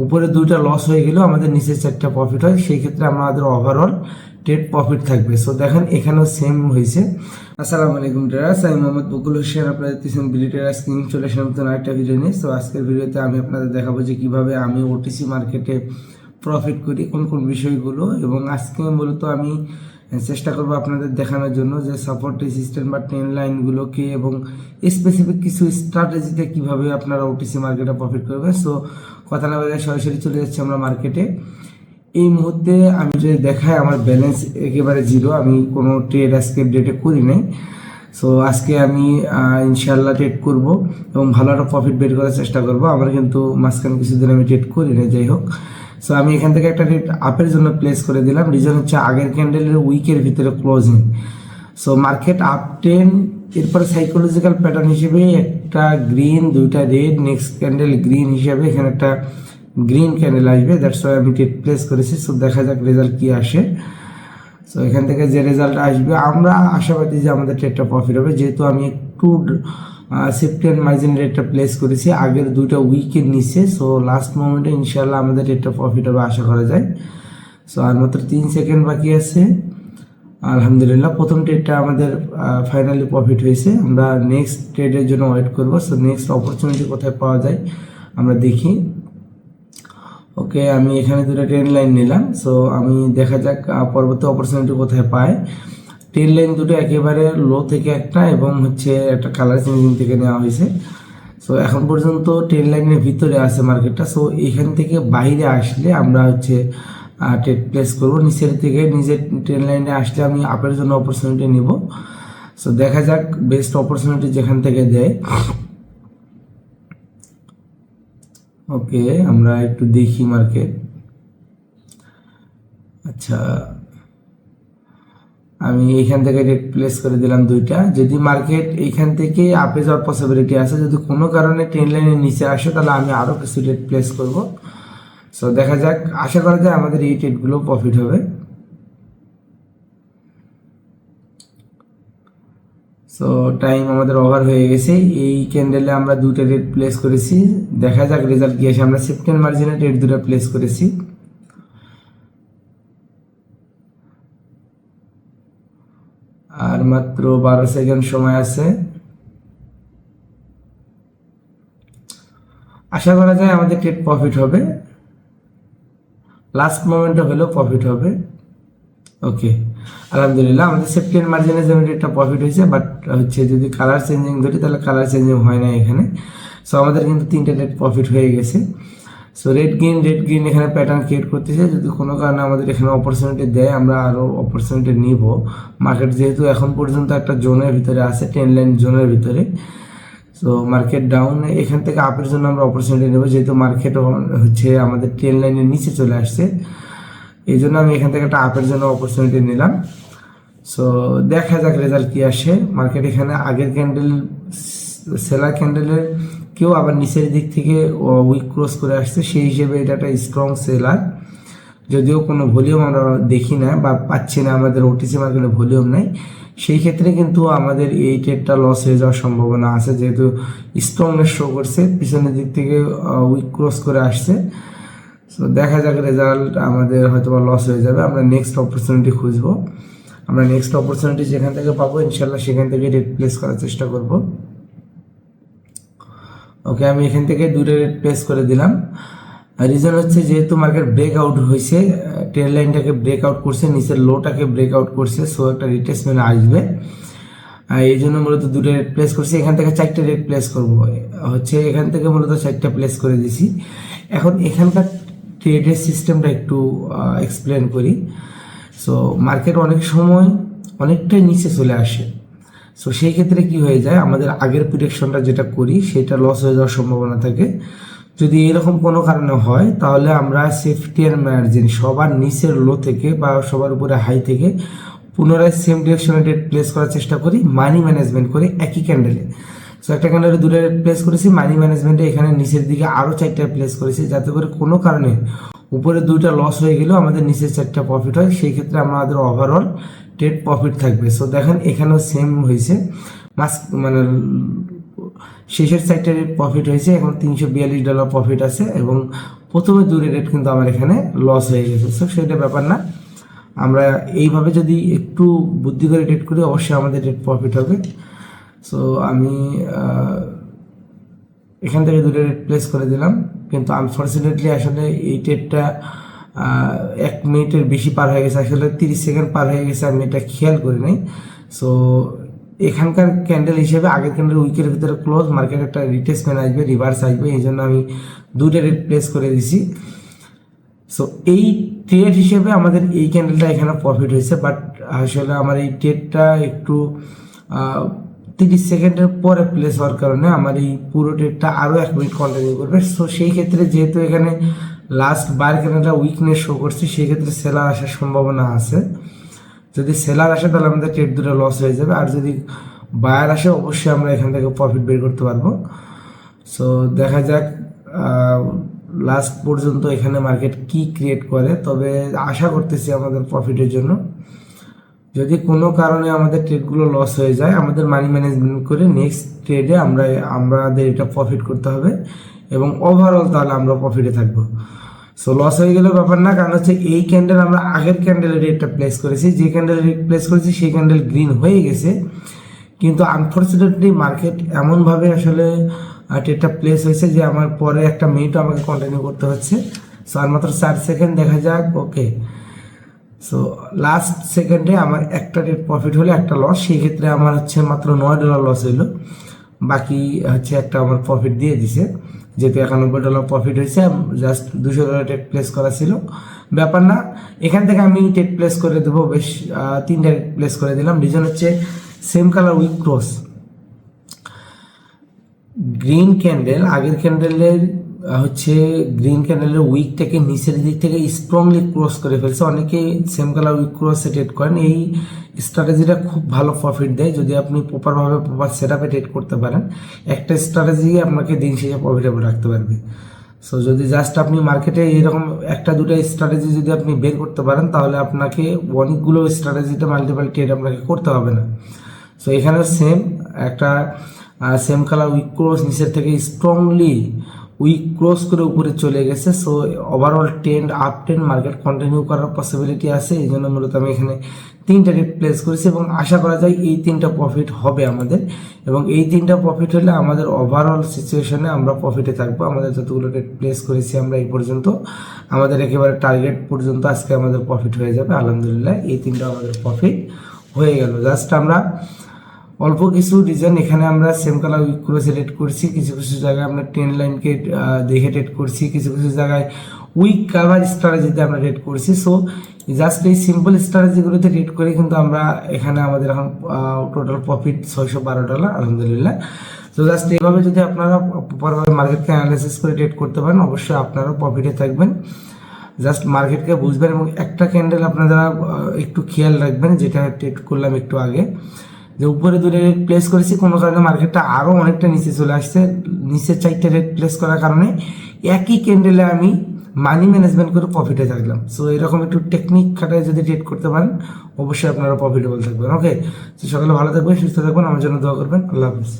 উপরে দুইটা লস হয়ে গেলেও আমাদের নিচের চারটা প্রফিট হয়, সেই ক্ষেত্রে আমাদের ওভারঅল ট্রেড প্রফিট থাকবে। সো দেখেন এখানেও সেম হয়েছে। আসসালামু আলাইকুম ট্রেডার্স, আমি মোহাম্মদ বকুল হোসেন, আপনাদের দেখতেছেন বিডি ট্রেডার্স স্ক্রিন চলে আসলাম নতুন আরেকটা ভিডিও নিয়ে। সো আজকের ভিডিওতে আমি আপনাদের দেখাবো যে কীভাবে আমি ওটিসি মার্কেটে প্রফিট করি, কোন কোন বিষয়গুলো, এবং আজকে মূলত আমি চেষ্টা করবো আপনাদের দেখানোর জন্য যে সাপোর্ট রেজিস্ট্যান্ট বা ট্রেন্ড লাইনগুলোকে এবং স্পেসিফিক কিছু স্ট্র্যাটেজিতে কীভাবে আপনারা ওটিসি মার্কেটে প্রফিট করবেন। সো কথা না বলে সরাসরি চলে যাচ্ছি আমরা মার্কেটে। এই মুহূর্তে আমি যদি দেখাই আমার ব্যালেন্স একেবারে জিরো, আমি কোনো ট্রেড আজকে ডেটে করি নাই। সো আজকে আমি ইনশাল্লাহ ট্রেড করব এবং ভালো একটা প্রফিট বের করার চেষ্টা করব। আমার কিন্তু মাঝখানে কিছুদিন আমি ট্রেড করি না, যাই হোক। সো আমি এখান থেকে একটা ট্রেড আপের জন্য প্লেস করে দিলাম, রিজন হচ্ছে আগের ক্যান্ডেলের উইকের ভিতরে ক্লোজিং। সো মার্কেট আপ 10, এরপরে সাইকোলজিক্যাল প্যাটার্ন হিসেবে একটা গ্রিন, দুইটা রেড, নেক্সট ক্যান্ডেল গ্রিন হিসেবে এখানে একটা গ্রিন ক্যান্ডেল আসবে, দ্যাটস ওয়াই আমি ট্রেড প্লেস করেছি। সো দেখা যাক রেজাল্ট কি আসে। সো এখান থেকে যে রেজাল্ট আসবে আমরা আশাবাদী যে আমাদের ট্রেডটা প্রফিট হবে, যেহেতু আমি একটু সেফটি অ্যান্ড মার্জিন রেটটা প্লেস করেছি আগের দুইটা উইকের নিচে। সো লাস্ট মোমেন্টে ইনশাল্লাহ আমাদের ট্রেডটা প্রফিট হবে আশা করা যায়। সো আর মাত্র 3 সেকেন্ড বাকি আছে। আলহামদুলিল্লাহ প্রথম ট্রেডটা আমাদের ফাইনালি প্রফিট হয়েছে। আমরা নেক্সট ট্রেডের জন্য ওয়েট করব। সো নেক্সট অপরচুনিটি কোথায় পাওয়া যায় আমরা দেখি। ওকে, আমি এখানে দুটো ট্রেন লাইন নিলাম। সো আমি দেখা যাক পরবর্তী অপরচুনিটি কোথায় পাই। ট্রেন লাইন দুটো একেবারে লো থেকে একটা এবং হচ্ছে একটা কালার চেঞ্জিং থেকে নেওয়া হয়েছে। সো এখন পর্যন্ত ট্রেন লাইনের ভিতরে আছে মার্কেটটা। সো এখান থেকে বাইরে আসলে আমরা হচ্ছে ট্রেড প্লেস করবো। নিচের থেকে নিজের ট্রেন লাইনে আসলে আমি আপের জন্য অপরচুনিটি নিব। সো দেখা যাক বেস্ট অপরচুনিটি যেখান থেকে দেয়। ওকে, আমরা একটু দেখি মার্কেট। আচ্ছা, আমি এইখান থেকে রেট প্লেস করে দিলাম দুইটা। যদি মার্কেট এইখান থেকে আপে যাওয়ার পসিবিলিটি আছে, যদি কোনো কারণে ট্রেন লাইনের নিচে আসে তাহলে আমি আরও কিছু রেট প্লেস করব। সো দেখা যাক, আশা করা যায় আমাদের এই ট্রেডগুলো প্রফিট হবে। সো টাইম আমাদের ওভার হয়ে গেছে। এই ক্যান্ডেলে আমরা দুটো রেট প্লেস করেছি, দেখা যাক রেজাল্ট কি আসে। আমরা সেফটি মার্জিনে রেট দুটো প্লেস করেছি। আর মাত্র 12 সেকেন্ড সময় আছে। আশা করা যায় আমাদের ট্রেড প্রফিট হবে, লাস্ট মোমেন্টে হলেও প্রফিট হবে। ওকে, আলহামদুলিল্লাহ আমাদের সেফটি এন্ড মার্জিনের জন্য একটা প্রফিট হয়েছে, বাট হচ্ছে যদি কালার চেঞ্জিং ধরি তাহলে কালার চেঞ্জিং হয় না এখানে। সো আমাদের কিন্তু 3টে রেট প্রফিট হয়ে গেছে। সো রেড গ্রিন এখানে প্যাটার্ন ক্রিয়েট করতেছে। যদি কোনো কারণে আমাদের এখানে অপরচুনিটি দেয় আমরা আরও অপরচুনিটি নিব। মার্কেট যেহেতু এখন পর্যন্ত একটা জোনের ভিতরে আছে, 10 লাইন জোনের ভিতরে। সো মার্কেট ডাউন, এখান থেকে আপের জন্য আমরা অপরচুনিটি নেব, যেহেতু মার্কেট হচ্ছে আমাদের 10 লাইনের নিচে চলে আসছে। এই জন্য আমি এখান থেকে একটা আপের জন্য অপরচুনিটি নিলাম। সো দেখা যাক রেজাল্ট কি আসে। মার্কেট এখানে আগের ক্যান্ডেল সেলার ক্যান্ডেলের কেউ আবার নিচের দিক থেকে উইক ক্রস করে আসছে, সেই হিসেবে এটা একটা স্ট্রং সেলার। যদিও কোনো ভলিউম আমরা দেখি না বা পাচ্ছি না, আমাদের ওটিসি মার্কেটে ভলিউম নাই, সেই ক্ষেত্রে কিন্তু আমাদের এই ট্রেডটা লস হয়ে যাওয়ার সম্ভাবনা আছে, যেহেতু স্ট্রংনেস শো করছে, পিছনের দিক থেকে উইক ক্রস করে আসছে। সো দেখা যাক রেজাল্ট আমাদের হয়তো বা লস হয়ে যাবে। আমরা নেক্সট অপরচুনিটি খুঁজবো। আমরা নেক্সট অপরচুনিটি যেখান থেকে পাবো ইনশাল্লাহ সেখান থেকে রেট প্লেস করার চেষ্টা করব। ওকে, আমি এখান থেকে দুটো রেট প্লেস করে দিলাম। রিজন হচ্ছে যেহেতু মার্কেট ব্রেকআউট হয়েছে, ট্রেন লাইনটাকে ব্রেকআউট করছে, নিচের লোটাকে ব্রেকআউট করছে, সো একটা রিট্রেসমেন্ট আসবে। এই জন্য মূলত দুটো রেট প্লেস করছি। এখান থেকে 4টে রেট প্লেস করব, হচ্ছে এখান থেকে মূলত 4টা প্লেস করে দিছি। এখন এখানকার ট্রেডের সিস্টেমটা একটু এক্সপ্লেন করি। সো মার্কেট অনেক সময় অনেকটাই নিচে চলে আসে। সো সেই ক্ষেত্রে কি হয়ে যায়, আমাদের আগের প্রিডিকশনটা যেটা করি সেটা লস হয়ে যাওয়ার সম্ভাবনা থাকে। যদি এরকম কোনো কারণে হয় তাহলে আমরা সেফটি এর মার্জিন সবার নিচের লো থেকে বা সবার উপরে হাই থেকে পুনরায় সেম ডিরেকশনে ট্রেড প্লেস করার চেষ্টা করি, মানি ম্যানেজমেন্ট করে একই ক্যান্ডেলে। সো একটা ক্যান্ডেলে দুটো প্লেস করেছি, মানি ম্যানেজমেন্টে এখানে নিচের দিকে আরও 4টা প্লেস করেছি, যাতে করে কোনো কারণে উপরে দুইটা লস হয়ে গেলেও আমাদের নিচের 4টা প্রফিট হয়, সেই ক্ষেত্রে আমাদের ওভারঅল ট্রেড প্রফিট থাকবে। সো দেখেন এখানেও সেম হয়েছে, মানে শেষের 4টা রেট প্রফিট হয়েছে। এখন $342 প্রফিট আছে এবং প্রথমে দুটো রেট কিন্তু আমার এখানে লস হয়ে গেছে। সো সেটা ব্যাপার না, আমরা এইভাবে যদি একটু বুদ্ধি করে ট্রেড করি অবশ্যই আমাদের ট্রেড প্রফিট হবে। সো আমি এখান থেকে দুটো রেট প্লেস করে দিলাম, কিন্তু আনফর্চুনেটলি আসলে এই ট্রেডটা 1 মিনিটের বেশি পার হয়ে গেছে, আসলে 30 সেকেন্ড পার হয়ে গেছে, আমি এটা খেয়াল করি নাই। সো এখানকার ক্যান্ডেল হিসেবে আগের ক্যান্ডেল উইকের ভিতরে ক্লোজ, মার্কেট একটা রিটেসমেন্ট আসবে, রিভার্স আসবে, এই জন্য আমি দুটো রেট প্লেস করে দিছি। সো এই ট্রেড হিসেবে আমাদের এই ক্যান্ডেলটা এখানে প্রফিট হয়েছে, বাট আসলে আমার এই ট্রেডটা একটু 30 সেকেন্ডের পরে প্লেস হওয়ার কারণে আমার এই পুরো ট্রেডটা আরও 1 মিনিট কন্টিনিউ করবে। সো সেই ক্ষেত্রে যেহেতু এখানে লাস্ট বার ক্যান্ডেলটা উইকনেস শো করছে, সেই ক্ষেত্রে সেলার আসার সম্ভাবনা আছে। যদি সেলার আসে তাহলে আমাদের ট্রেড দুটো লস হয়ে যাবে, আর যদি বায়ার আসে অবশ্যই আমরা এখান থেকে প্রফিট বের করতে পারবো। সো দেখা যাক লাস্ট পর্যন্ত এখানে মার্কেট কি ক্রিয়েট করে, তবে আশা করতেছি আমাদের প্রফিটের জন্য। যদি কোনো কারণে আমাদের ট্রেডগুলো লস হয়ে যায়, আমাদের মানি ম্যানেজমেন্ট করে নেক্সট ট্রেডে আমাদের এটা প্রফিট করতে হবে, এবং ওভারঅল তাহলে আমরা প্রফিটে থাকবো। সো লস হয়ে গেলেও ব্যাপার না, কারণ হচ্ছে এই ক্যান্ডেল আমরা আগের ক্যান্ডেলের রেটটা প্লেস করেছি, যে ক্যান্ডেল রেট প্লেস করেছি সেই ক্যান্ডেল গ্রিন হয়ে গেছে, কিন্তু আনফর্চুনেটলি মার্কেট এমনভাবে আসলে ট্রেডটা প্লেস হয়েছে যে আমার পরে 1 মিনিটও আমাকে কন্টিনিউ করতে হচ্ছে। সো আর মাত্র 4 সেকেন্ড, দেখা যাক। ওকে, সো লাস্ট সেকেন্ডে আমার একটা ট্রেড প্রফিট হলে একটা লস, সেই ক্ষেত্রে আমার হচ্ছে মাত্র $9 লস হইলো, বাকি হচ্ছে একটা আমার প্রফিট দিয়ে দিছে। যেহেতু $91 প্রফিট হয়েছে, জাস্ট $200 ট্রেড প্লেস করা ছিল, ব্যাপার না। এখান থেকে আমি ট্রেড প্লেস করে দেবো, বেশ 3টা ট্রেড প্লেস করে দিলাম। রিজন হচ্ছে same colour wick cross, green candle আগের ক্যান্ডেলের হচ্ছে গ্রিন ক্যান্ডেলের উইকটাকে নিচের দিক থেকে স্ট্রংলি ক্রস করে ফেলছে। অনেকেই সেম কালার উইক ক্রসে ট্রেড করেন, এই স্ট্র্যাটেজিটা খুব ভালো প্রফিট দেয় যদি আপনি প্রপারভাবে প্রপার সেট আপে ট্রেড করতে পারেন। একটা স্ট্র্যাটেজি আপনাকে দিন শেষে প্রফিটেবল রাখতে পারবে। সো যদি জাস্ট আপনি মার্কেটে এরকম একটা দুটো স্ট্র্যাটেজি যদি আপনি বের করতে পারেন, তাহলে আপনাকে অনেকগুলো স্ট্র্যাটেজিতে মাল্টিপল ট্রেড আপনাকে করতে হবে না। সো এখানে একটা সেম কালার উইক ক্রস নিচের থেকে স্ট্রংলি উইক ক্রস করে উপরে চলে গেছে। So overall trend up trend market continue করার পসিবিলিটি আছে, এই জন্য মূলত আমি এখানে 3টা ট্রেড প্লেস করেছি, এবং আশা করা যায় এই 3টা প্রফিট হবে আমাদের, এবং এই 3টা প্রফিট হলে আমাদের ওভারঅল সিচুয়েশনে আমরা প্রফিটে থাকবো। আমাদের যতগুলো ট্রেড প্লেস করেছি আমরা এই পর্যন্ত, আমাদের একেবারে টার্গেট পর্যন্ত আজকে আমাদের প্রফিট হয়ে যাবে আলহামদুলিল্লাহ। এই 3টা আমাদের প্রফিট হয়ে গেল। জাস্ট আমরা অল্প কিছু রিজন এখানে আমরা সেম কালার উইক ক্রসে ট্রেড করছি, কিছু কিছু জায়গায় আমরা ট্রেন্ড লাইনকে দেখে ট্রেড করছি, কিছু কিছু জায়গায় উইক কাভার স্ট্র্যাটেজিতে আমরা ট্রেড করছি। সো জাস্ট এই সিম্পল স্ট্র্যাটেজিগুলোতে ট্রেড করে কিন্তু আমরা এখানে আমাদের এখন টোটাল প্রফিট $612 আলহামদুলিল্লাহ। তো জাস্ট এইভাবে যদি আপনারা প্রপারভাবে মার্কেটকে অ্যানালাইসিস করে ট্রেড করতে পারেন, অবশ্যই আপনারাও প্রফিটে থাকবেন। জাস্ট মার্কেটকে বুঝবেন, এবং একটা ক্যান্ডেল আপনারা একটু খেয়াল রাখবেন, যেটা ট্রেড করলাম একটু আগে, যে উপরে 2টা রেট প্লেস করেছি, কোনো কারণে মার্কেটটা আরও অনেকটা নিচে চলে আসছে, নিচের 4টা রেট প্লেস করার কারণে একই ক্যান্ডেলে আমি মানি ম্যানেজমেন্ট করে প্রফিটে থাকলাম। সো এরকম একটু টেকনিক খাটায় যদি ট্রেড করতে পারেন অবশ্যই আপনারা প্রফিটেবল থাকবেন। ওকে, তো সকালে ভালো থাকবেন, সুস্থ থাকবেন, আমার জন্য দোয়া করবেন। আল্লাহ হাফিজ।